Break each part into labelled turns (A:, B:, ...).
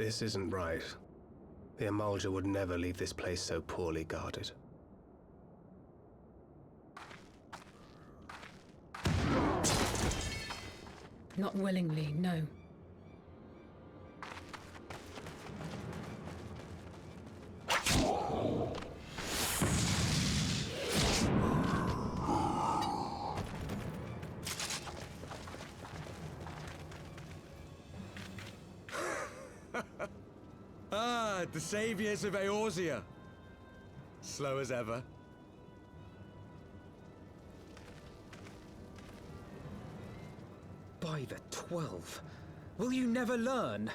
A: This isn't right. The Emulger would never leave this place so poorly guarded.
B: Not willingly, no.
C: The saviors of Eorzea. Slow as ever.
D: By the 12, will you never learn?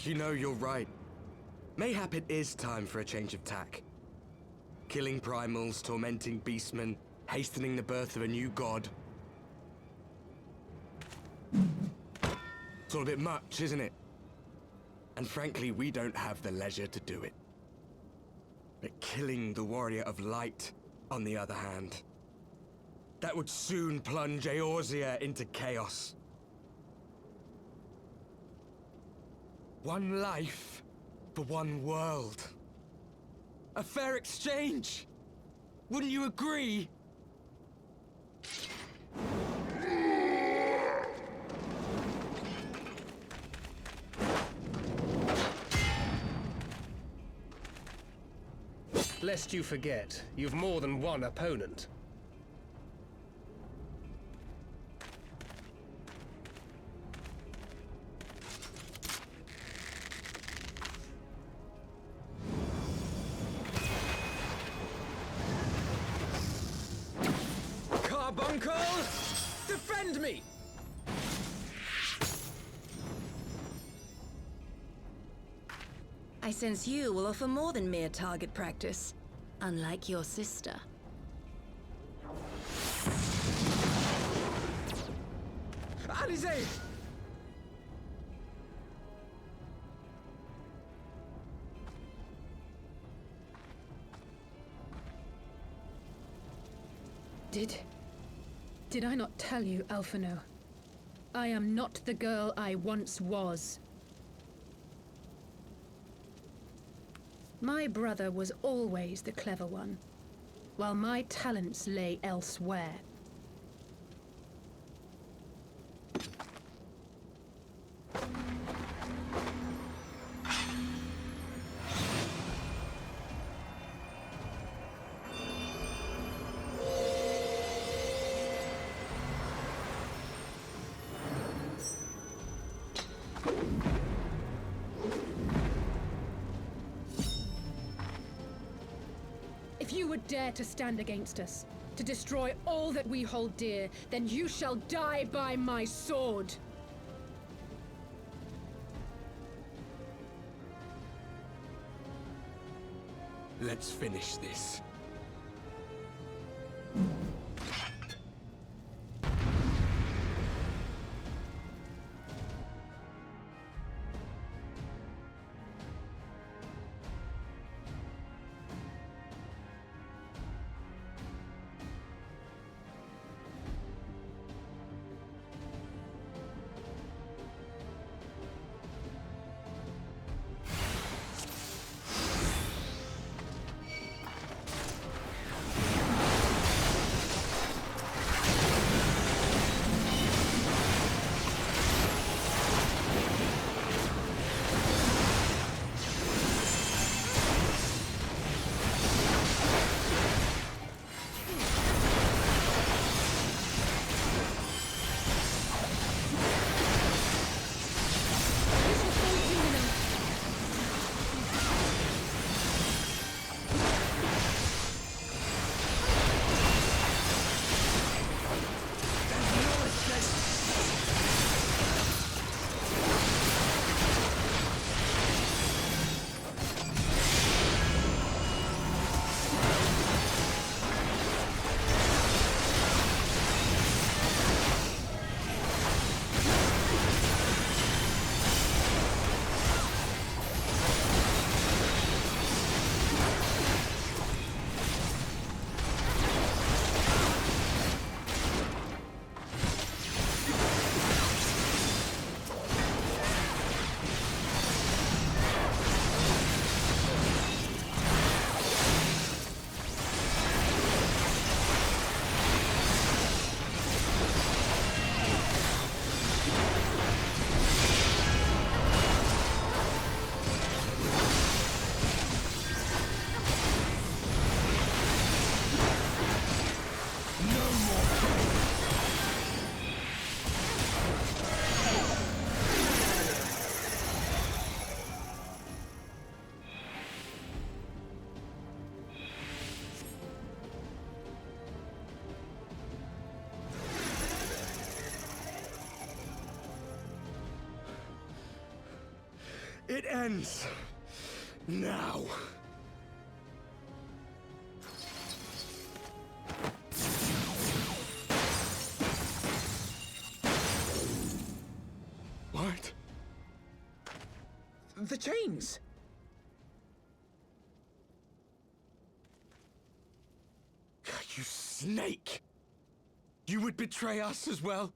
C: You know, you're right. Mayhap it is time for a change of tack. Killing primals, tormenting beastmen, hastening the birth of a new god. It's all a bit much, isn't it? And frankly, we don't have the leisure to do it. But killing the Warrior of Light, on the other hand, that would soon plunge Eorzea into chaos. One life for one world. A fair exchange! Wouldn't you agree?
A: Lest you forget, you've more than one opponent.
D: Carbuncle! Defend me!
E: I sense you will offer more than mere target practice, unlike your sister.
D: Alizé!
B: Did I not tell you, Alphino? I am not the girl I once was. My brother was always the clever one, while my talents lay elsewhere. If you would dare to stand against us, to destroy all that we hold dear, then you shall die by my sword!
C: Let's finish this. It ends now. What?
D: The chains!
C: You snake! You would betray us as well?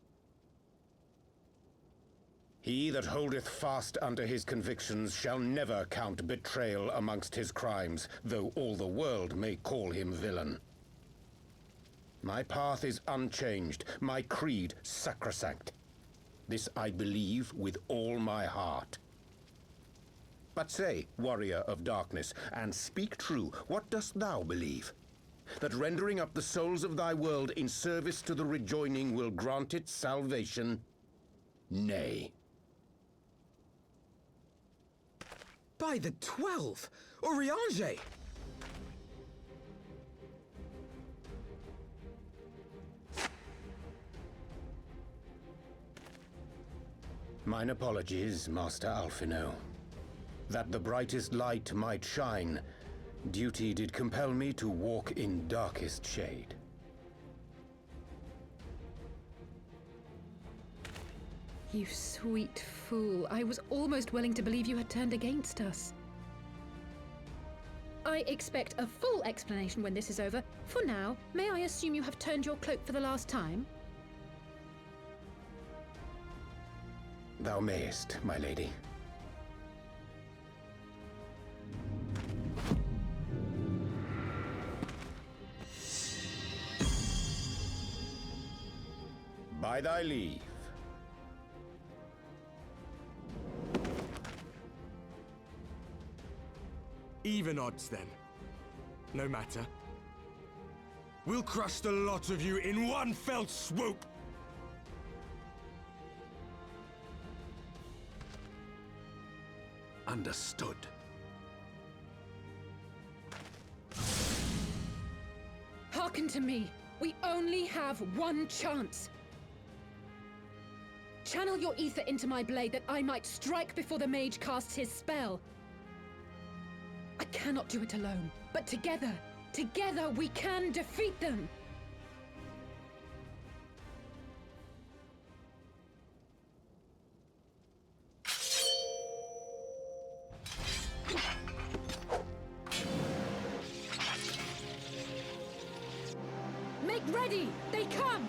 F: He that holdeth fast unto his convictions shall never count betrayal amongst his crimes, though all the world may call him villain. My path is unchanged, my creed sacrosanct. This I believe with all my heart. But say, warrior of darkness, and speak true, what dost thou believe? That rendering up the souls of thy world in service to the rejoining will grant it salvation? Nay.
D: By the 12! Oriange!
F: Mine apologies, Master Alphino. That the brightest light might shine, duty did compel me to walk in darkest shade.
B: You sweet fool. I was almost willing to believe you had turned against us. I expect a full explanation when this is over. For now, may I assume you have turned your cloak for the last time?
F: Thou mayest, my lady. By thy leave.
C: Even odds, then. No matter. We'll crush the lot of you in one fell swoop! Understood.
B: Hearken to me. We only have one chance. Channel your ether into my blade that I might strike before the mage casts his spell. I cannot do it alone, but together we can defeat them! Make ready! They come!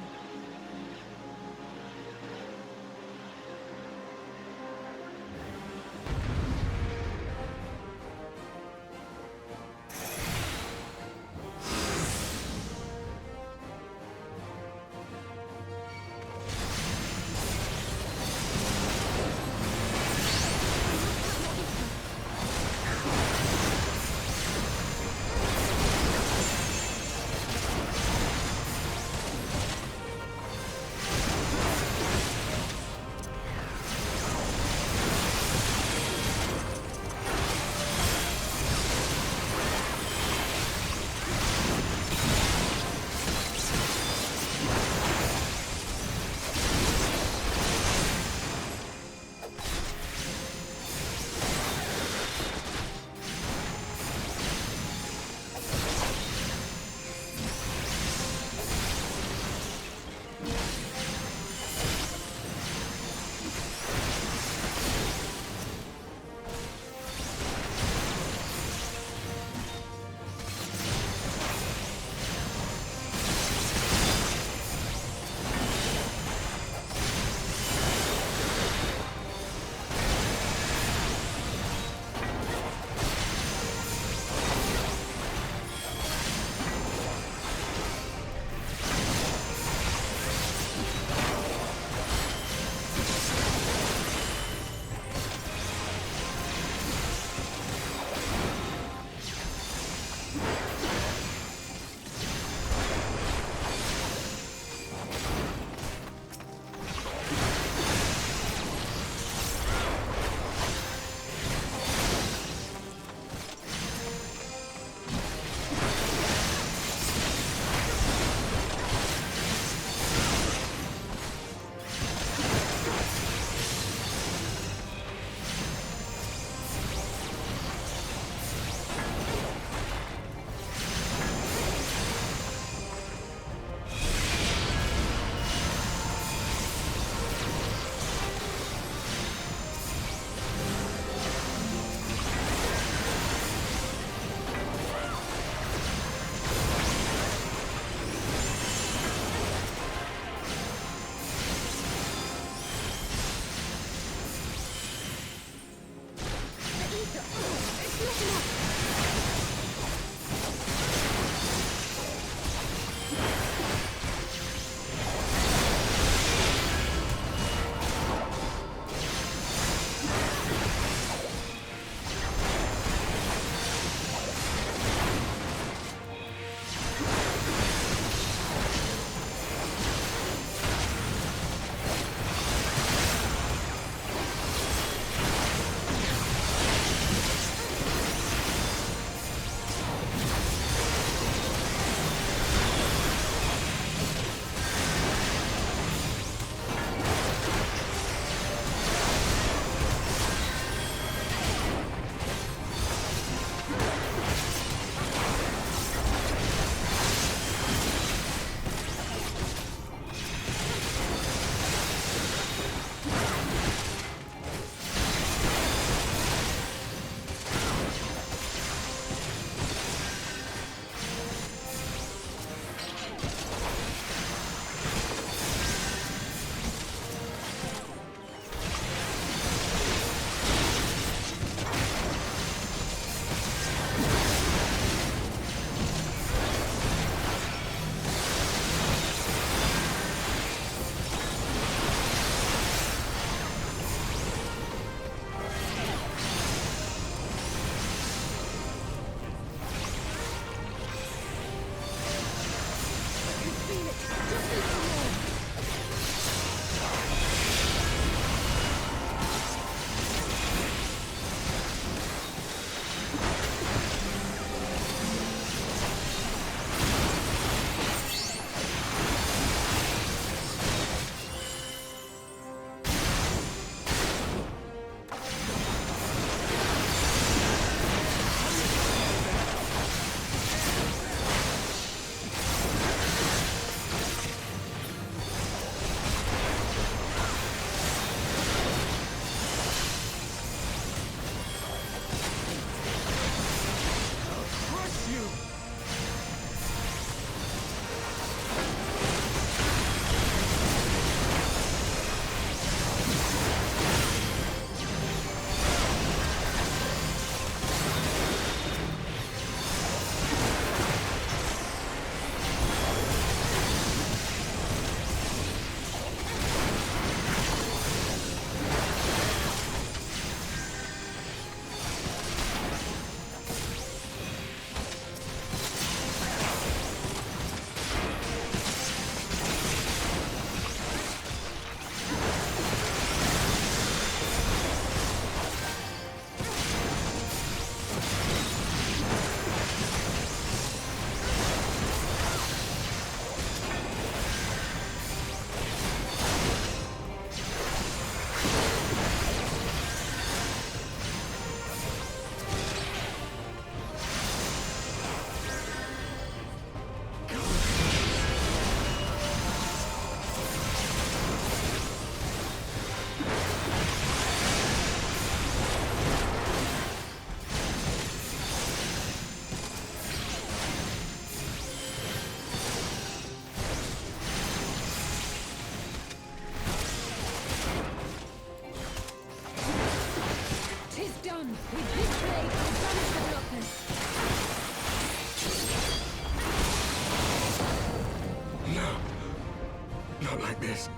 C: Not like this.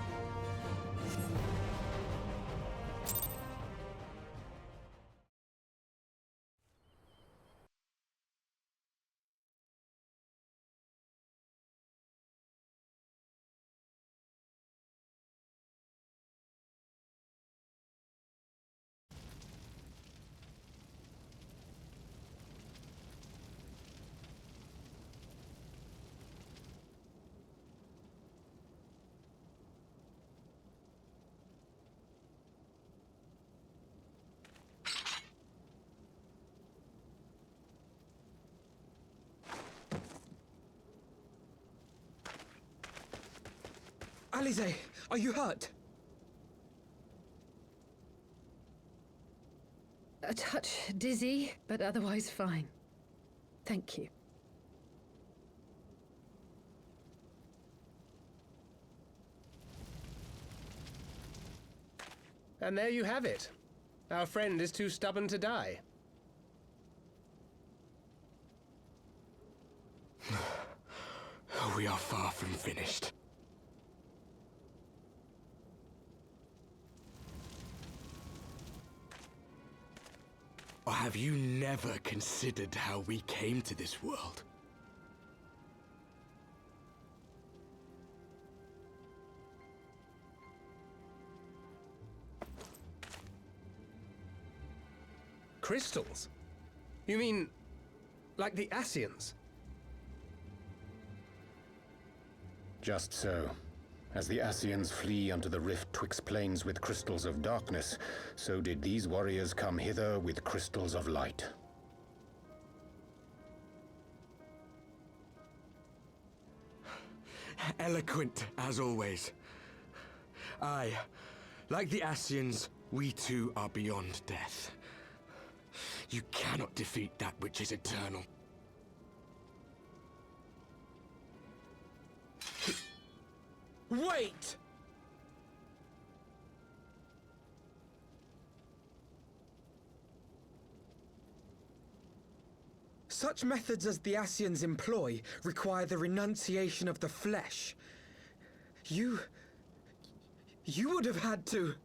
D: Alize, are you hurt?
B: A touch dizzy, but otherwise fine. Thank you.
A: And there you have it. Our friend is too stubborn to die.
C: We are far from finished. Or have you never considered how we came to this world?
A: Crystals? You mean, like the Ascians?
F: Just so. As the Ascians flee unto the rift twixt plains with crystals of darkness, so did these warriors come hither with crystals of light.
C: Eloquent, as always. Aye, like the Ascians, we too are beyond death. You cannot defeat that which is eternal.
D: Wait! Such methods as the Ascians employ require the renunciation of the flesh. You would have had to...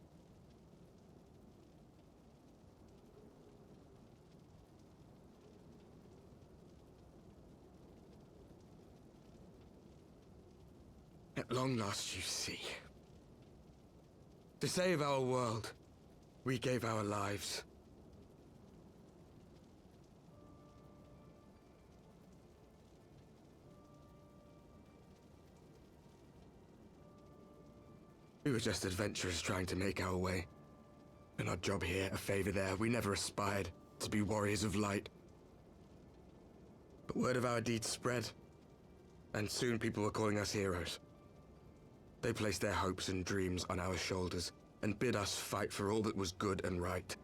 C: At long last, you see. To save our world, we gave our lives. We were just adventurers trying to make our way. An odd job here, a favor there. We never aspired to be warriors of light. But word of our deeds spread, and soon people were calling us heroes. They placed their hopes and dreams on our shoulders, and bid us fight for all that was good and right.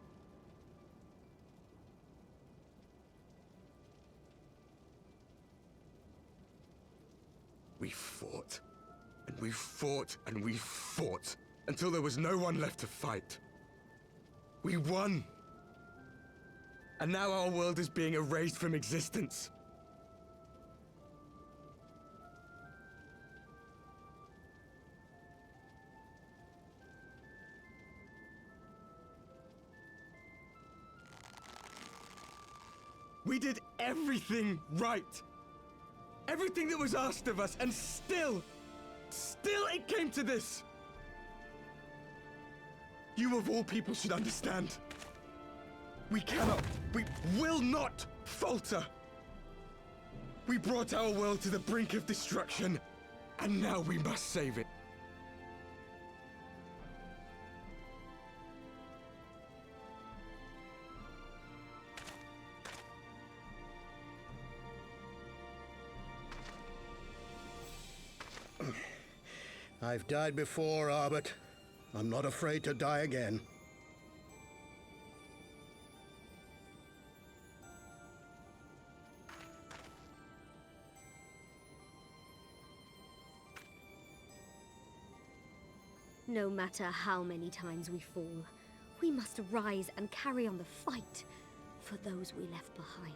C: We fought, and we fought, and we fought, until there was no one left to fight. We won! And now our world is being erased from existence. We did everything right. Everything that was asked of us, and still it came to this. You of all people should understand. We will not falter. We brought our world to the brink of destruction, and now we must save it.
G: I've died before, Arbet. I'm not afraid to die again.
H: No matter how many times we fall, we must rise and carry on the fight for those we left behind.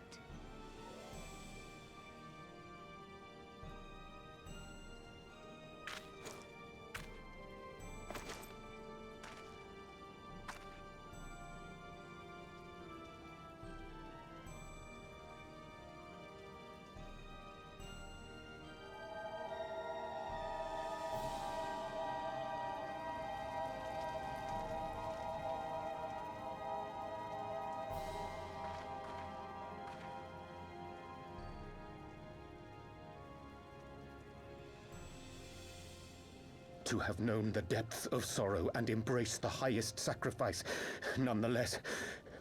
F: to have known the depth of sorrow and embraced the highest sacrifice. Nonetheless,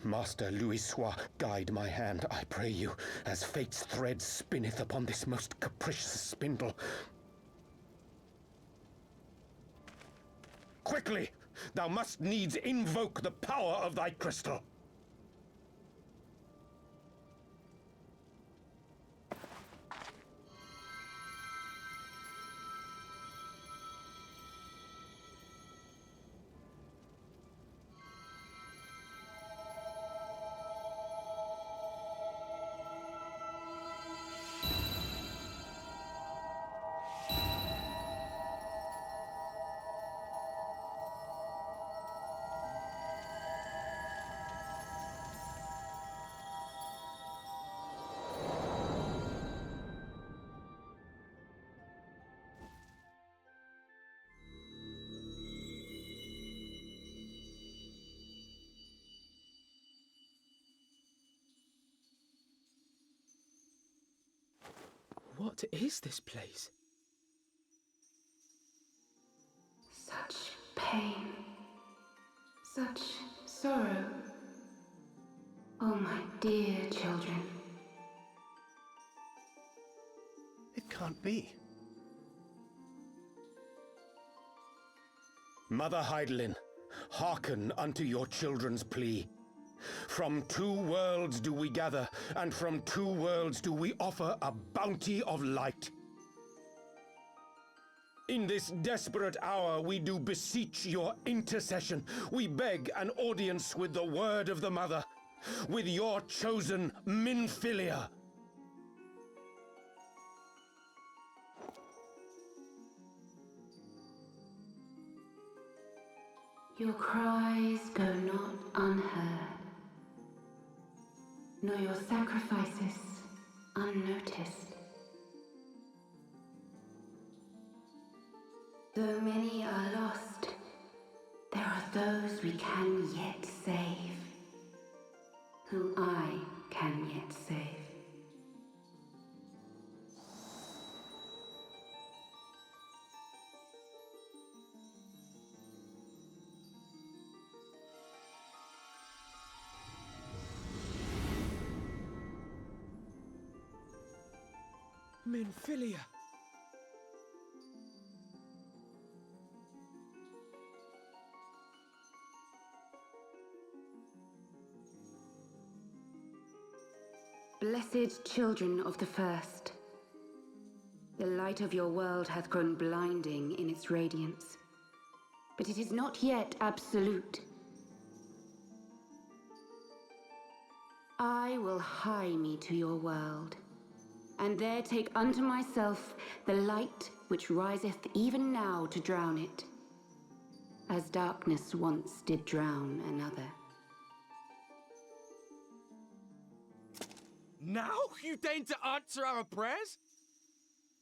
F: Master Louis-Sois, guide my hand, I pray you, as fate's thread spinneth upon this most capricious spindle. Quickly! Thou must needs invoke the power of thy crystal.
D: What is this place?
I: Such pain. Such sorrow. Oh, my dear children.
A: It can't be.
F: Mother Heidelin, hearken unto your children's plea. From two worlds do we gather, and from two worlds do we offer a bounty of light. In this desperate hour we do beseech your intercession. We beg an audience with the word of the Mother, with your chosen Minfilia.
I: Your cries go not unheard, nor your sacrifices unnoticed. Though many are lost, there are those we can yet save, whom I can yet save.
D: Minfilia!
I: Blessed children of the First, the light of your world hath grown blinding in its radiance, but it is not yet absolute. I will hie me to your world, and there take unto myself the light which riseth even now to drown it, as darkness once did drown another.
C: Now you deign to answer our prayers?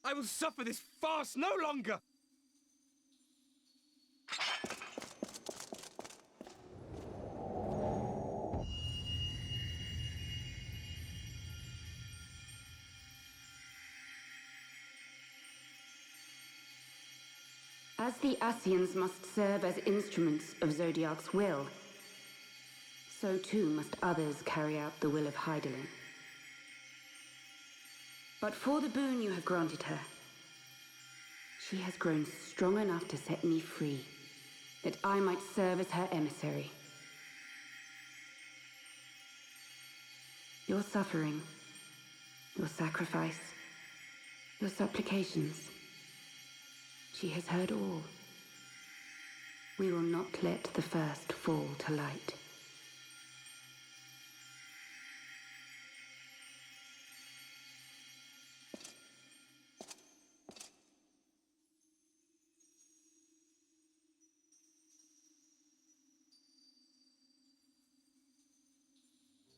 C: I will suffer this farce no longer!
I: As the Ascians must serve as instruments of Zodiark's will, so too must others carry out the will of Heidelin. But for the boon you have granted her, she has grown strong enough to set me free, that I might serve as her emissary. Your suffering, your sacrifice, your supplications, she has heard all. We will not let the first fall to light.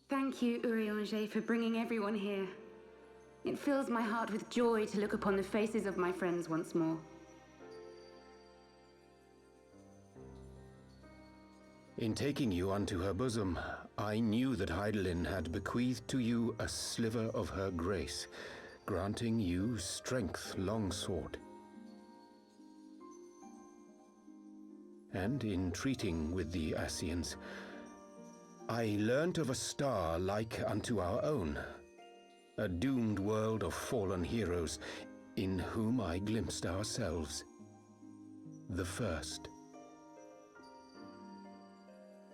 I: Thank you, Urianger, for bringing everyone here. It fills my heart with joy to look upon the faces of my friends once more.
F: In taking you unto her bosom, I knew that Heidelin had bequeathed to you a sliver of her grace, granting you strength long sought. And in treating with the Ascians, I learnt of a star like unto our own, a doomed world of fallen heroes in whom I glimpsed ourselves, the first.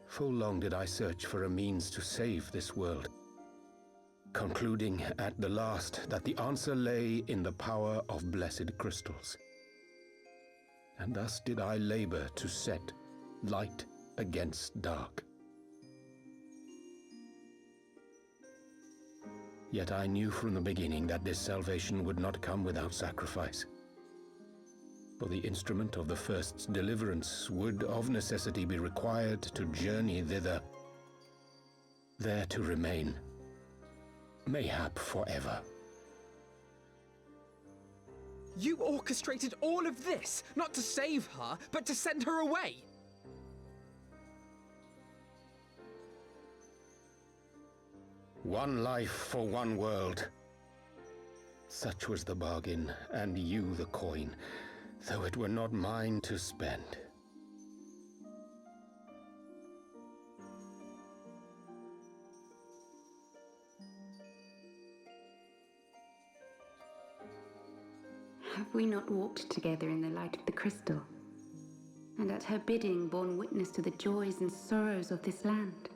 F: Full long did I search for a means to save this world, concluding at the last that the answer lay in the power of blessed crystals. And thus did I labor to set light against dark. Yet I knew from the beginning that this salvation would not come without sacrifice. For the instrument of the first's deliverance would of necessity be required to journey thither, there to remain, mayhap forever.
D: You orchestrated all of this, not to save her, but to send her away!
F: One life for one world. Such was the bargain, and you the coin, though it were not mine to spend.
I: Have we not walked together in the light of the crystal, and at her bidding borne witness to the joys and sorrows of this land?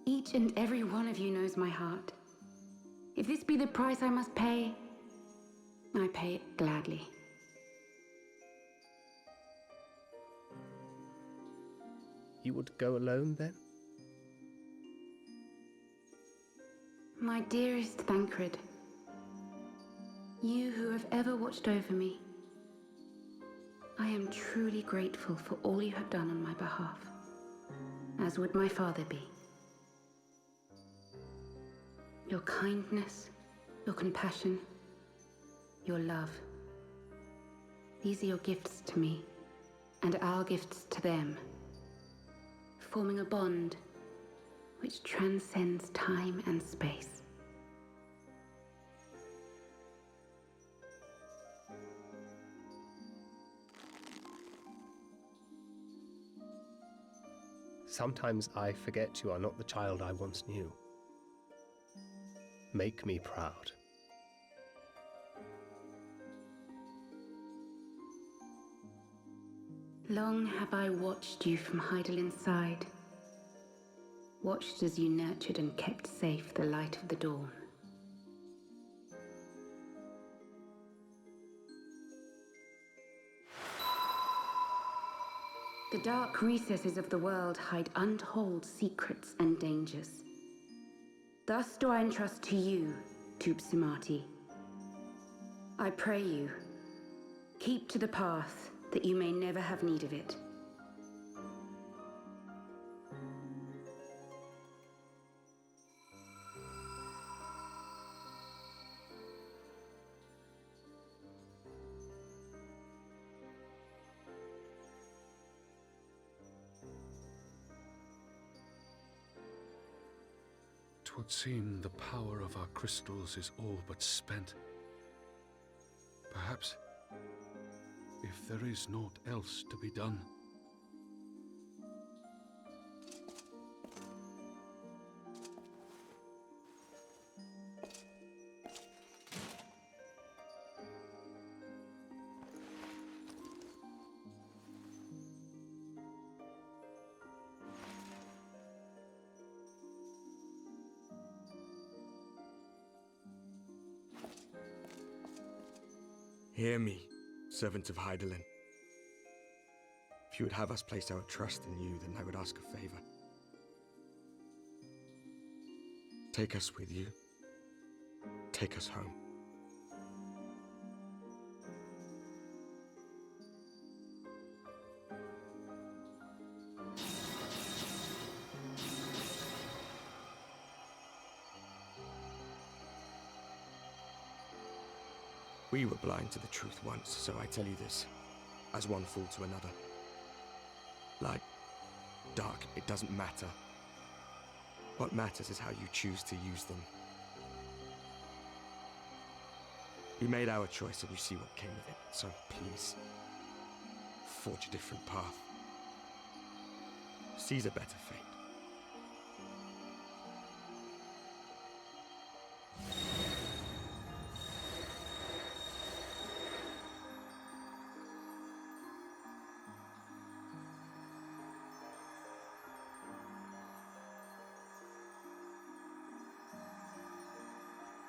I: Each and every one of you knows my heart. If this be the price I must pay, I pay it gladly.
A: You would go alone, then?
I: My dearest Thancred, you who have ever watched over me, I am truly grateful for all you have done on my behalf, as would my father be. Your kindness, your compassion, your love. These are your gifts to me, and our gifts to them, forming a bond which transcends time and space.
A: Sometimes I forget you are not the child I once knew. Make me proud.
I: Long have I watched you from Heidelin side, watched as you nurtured and kept safe the light of the dawn. The dark recesses of the world hide untold secrets and dangers. Thus do I entrust to you, Tubsimati. I pray you, keep to the path that you may never have need of it.
J: Twould seem the power of our crystals is all but spent. Perhaps, if there is naught else to be done.
C: Hear me, servant of Heidelin. If you would have us place our trust in you, then I would ask a favor. Take us with you. Take us home. We were blind to the truth once, so I tell you this, as one fool to another. Light, dark, it doesn't matter. What matters is how you choose to use them. We made our choice and you see what came of it, so please, forge a different path. Seize a better fate.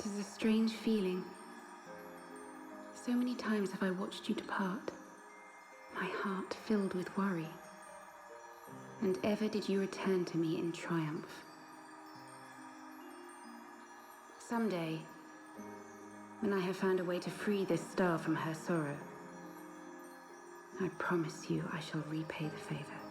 I: It is a strange feeling. So many times have I watched you depart, my heart filled with worry. And ever did you return to me in triumph. Someday, when I have found a way to free this star from her sorrow, I promise you I shall repay the favor.